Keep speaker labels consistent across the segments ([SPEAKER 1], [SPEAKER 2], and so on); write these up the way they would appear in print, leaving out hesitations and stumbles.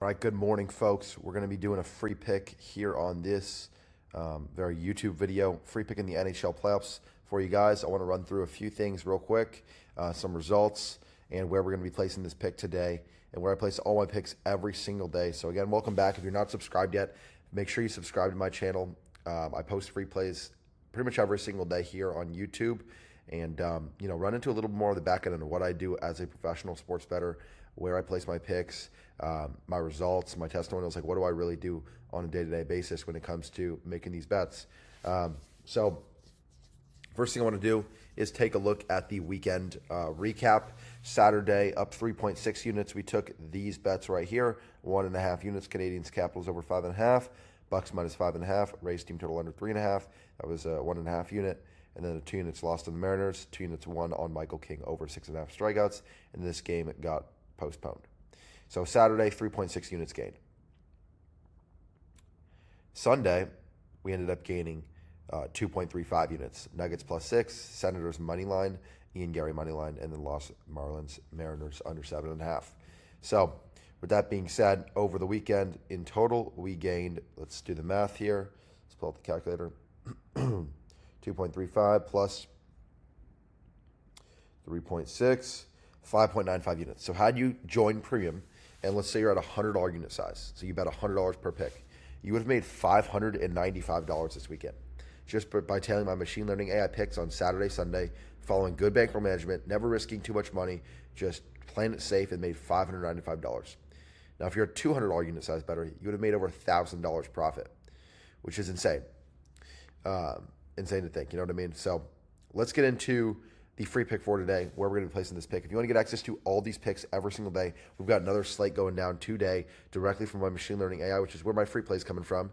[SPEAKER 1] All right, good morning, folks. We're going to be doing a free pick here on this very YouTube video. Free pick in the NHL playoffs for you guys. I want to run through a few things real quick, some results, and where we're going to be placing this pick today, and where I place all my picks every single day. So again, welcome back. If you're not subscribed yet, make sure you subscribe to my channel. I post free plays pretty much every single day here on YouTube, and run into a little more of the back end of what I do as a professional sports bettor, where I place my picks, my results, my testimonials. Like, what do I really do on a day-to-day basis when it comes to making these bets? So first thing I want to do is take a look at the weekend recap. Saturday, up 3.6 units. We took these bets right here. 1.5 units. Canadiens Capitals over 5.5. Bucks minus 5.5. Rays team total under 3.5. That was a 1.5 unit. And then the 2 units lost on the Mariners. 2 units won on Michael King over 6.5 strikeouts. And this game got postponed. So Saturday, 3.6 units gained. Sunday, we ended up gaining 2.35 units. Nuggets plus 6, Senators money line, Ian Gary money line, and then Los Marlins Mariners under 7.5. So with that being said, over the weekend in total, we gained, let's do the math here. Let's pull out the calculator. 2.35 plus 3.6, 5.95 units. So had you joined premium, and let's say you're at a $100 unit size, so you bet $100 per pick, you would have made $595 this weekend just by tailing my machine learning AI picks on Saturday, Sunday, following good bankroll management, never risking too much money, just playing it safe, and made $595. Now, if you're a $200 unit size bettor, you would have made over $1,000 profit, which is insane. Insane to think, you know what I mean? So let's get into the free pick for today, where we're going to be placing this pick. If you want to get access to all these picks every single day, we've got another slate going down today directly from my machine learning AI, which is where my free play is coming from.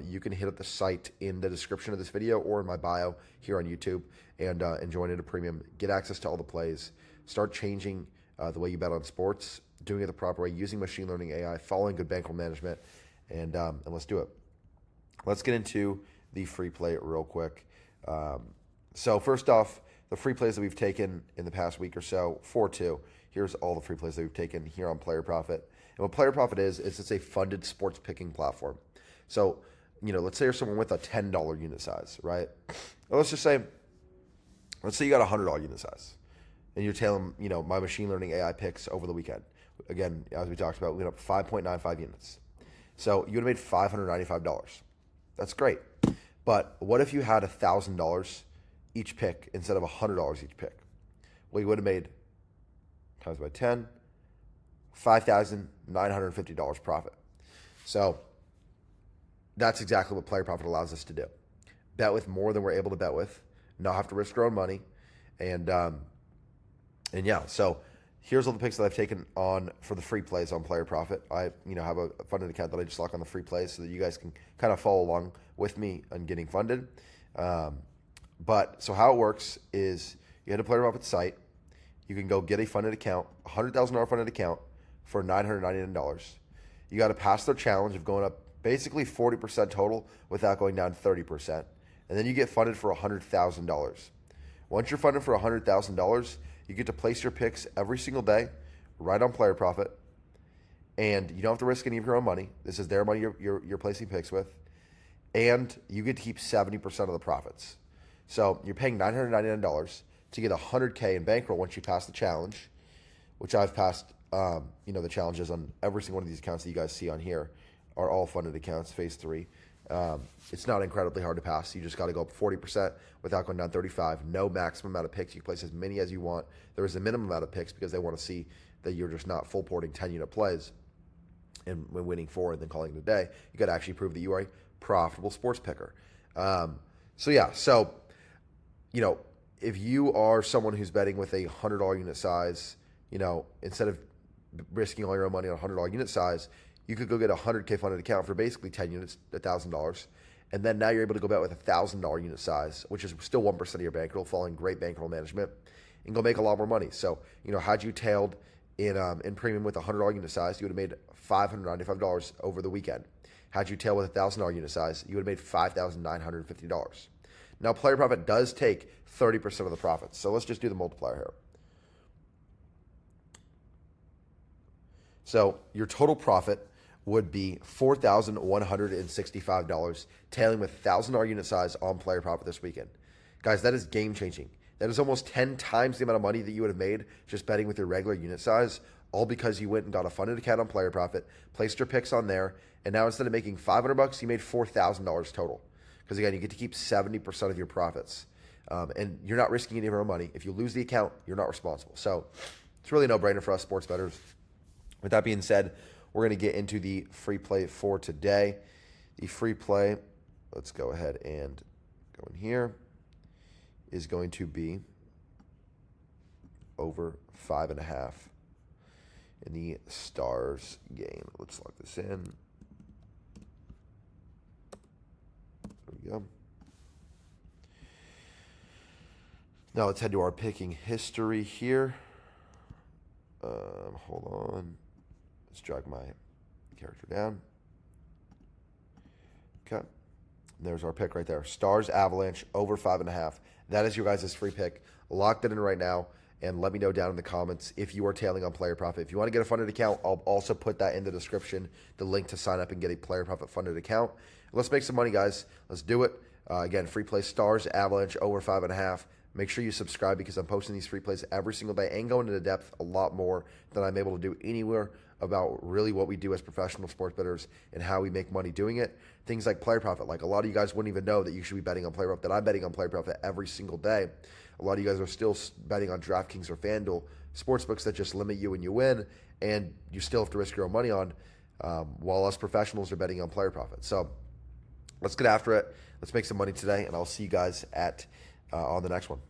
[SPEAKER 1] You can hit up the site in the description of this video or in my bio here on YouTube and join into premium. Get access to all the plays. Start changing the way you bet on sports, doing it the proper way, using machine learning AI, following good bankroll management, and let's do it. Let's get into the free play real quick. So first off, the free plays that we've taken in the past week or so, 4-2. Here's all the free plays that we've taken here on Player Profit. And what Player Profit is it's a funded sports picking platform. So, let's say you're someone with a $10 unit size, right? Or let's say you got a $100 unit size, and you're tailing, my machine learning AI picks over the weekend. Again, as we talked about, we went up 5.95 units. So you would have made $595. That's great. But what if you had $1,000 each pick instead of $100 each pick? Well, you would have made, times by 10, $5,950 profit. So that's exactly what Player Profit allows us to do. Bet with more than we're able to bet with, not have to risk our own money. And yeah, so here's all the picks that I've taken on for the free plays on Player Profit. I have a funded account that I just lock on the free plays so that you guys can kind of follow along with me on getting funded. But so how it works is you head to Player Profit site. You can go get a funded account, $100,000 funded account for $999. You got to pass their challenge of going up basically 40% total without going down 30%. And then you get funded for $100,000. Once you're funded for $100,000, you get to place your picks every single day right on Player Profit. And you don't have to risk any of your own money. This is their money you're placing picks with. And you get to keep 70% of the profits. So you're paying $999 to get $100K in bankroll once you pass the challenge, which I've passed. The challenges on every single one of these accounts that you guys see on here are all funded accounts, phase 3. It's not incredibly hard to pass. You just got to go up 40% without going down 35. No maximum amount of picks. You can place as many as you want. There is a minimum amount of picks because they want to see that you're just not full porting 10-unit plays and when winning 4 and then calling it a day. You got to actually prove that you are a profitable sports picker. If you are someone who's betting with a $100 unit size, instead of risking all your own money on a $100 unit size, you could go get a $100K funded account for basically 10 units, $1,000. And then now you're able to go bet with a $1,000 unit size, which is still 1% of your bankroll, following great bankroll management, and go make a lot more money. So, had you tailed in premium with a $100 unit size, you would have made $595 over the weekend. Had you tailed with a $1,000 unit size, you would have made $5,950. Now, Player Profit does take 30% of the profits. So let's just do the multiplier here. So your total profit would be $4,165, tailing with $1,000 unit size on player profit this weekend. Guys, that is game changing. That is almost 10 times the amount of money that you would have made just betting with your regular unit size, all because you went and got a funded account on player profit, placed your picks on there, and now instead of making $500, you made $4,000 total. Because again, you get to keep 70% of your profits. And you're not risking any of your own money. If you lose the account, you're not responsible. So it's really no brainer for us sports bettors. With that being said, we're going to get into the free play for today. The free play, let's go ahead and go in here, is going to be over 5.5 in the Stars game. Let's lock this in. There we go. Now let's head to our picking history here. Hold on. Let's drag my character down. Okay. And there's our pick right there. Stars Avalanche over 5.5. That is your guys' free pick. Lock that in right now. And let me know down in the comments if you are tailing on player profit. If you want to get a funded account, I'll also put that in the description, the link to sign up and get a player profit funded account. Let's make some money, guys. Let's do it. Again, free play Stars Avalanche over 5.5. Make sure you subscribe because I'm posting these free plays every single day and going into depth a lot more than I'm able to do anywhere about really what we do as professional sports bettors and how we make money doing it. Things like player profit. Like a lot of you guys wouldn't even know that you should be betting on player profit, that I'm betting on player profit every single day. A lot of you guys are still betting on DraftKings or FanDuel, sportsbooks that just limit you when you win and you still have to risk your own money on, while us professionals are betting on player profit. So let's get after it. Let's make some money today, and I'll see you guys on the next one.